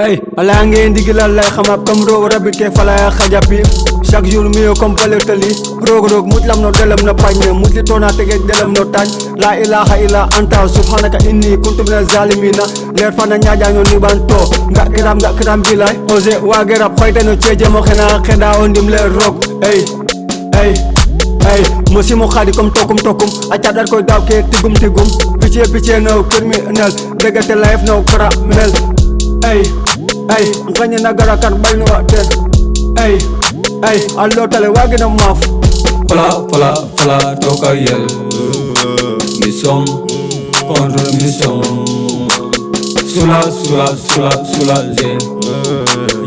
Hey, ala ngeen digilal lay xamab comme roog rabit ke fala xajapi chaque jour mieux comme paletali roog mutlam no delam no pagne mutli tona tege delam no tañ la ilaha illa anta subhanaka inni kuntu minaz zalimina leer fana nyaaja no ni banto nga kiram bilay ose wa gerab khoyta no ceje mo xena xeda o ndim le roog hey musimo khadi comme tokum acha dar koy daw ke tigum piche no criminal degate life no criminal hey nganya nagara kan bayno ten hey allo tale wagina maf fala toka yel mission contre mission sula je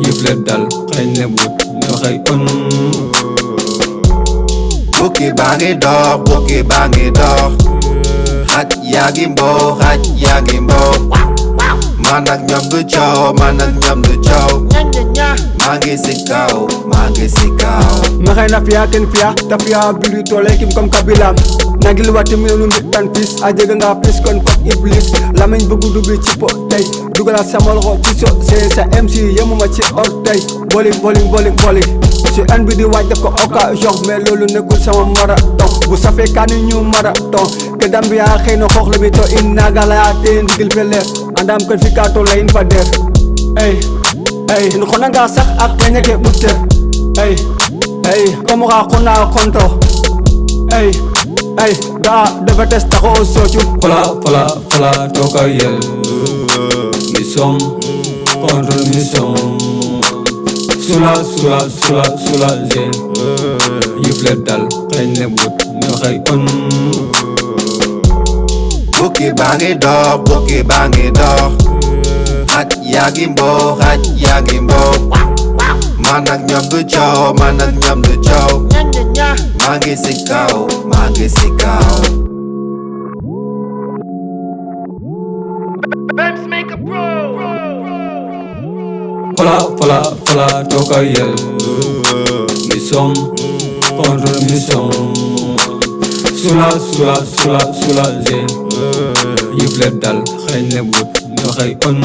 yifle dal xeyne but no xey on Buki bangi dor Hat yagi mbo Manak nyam du chow Mangi sikao maxey na fiya ken fiya ta fiya biri to lekim comme kabilam nagil wati mi nu tan pis a jega nga pis kon fok iblis lamañ bëggu dubi ci po tay dugala samol ko piso c'est sa MC yemuma ci ortay bowling ci an bi di waj def ko occasion mais lolu nekkul sama marathon bu safé kan ñu marathon ke dambia xeyna xox la mi to inna gala te ndigil fele andam kon fi ka to la in fa def nkona nga sax ak kenya ke butte comme ka khona konto da deva testa ko sochu fala toka yel mission contre mission sula je yifle dal xeyne but no xey on Buki bangi dor Hat yagi mbo Manak nyam du chow Mangi sikao Babs make a pro. fala toka yel mission contre mission sula je yifle dal xeyne but no xey on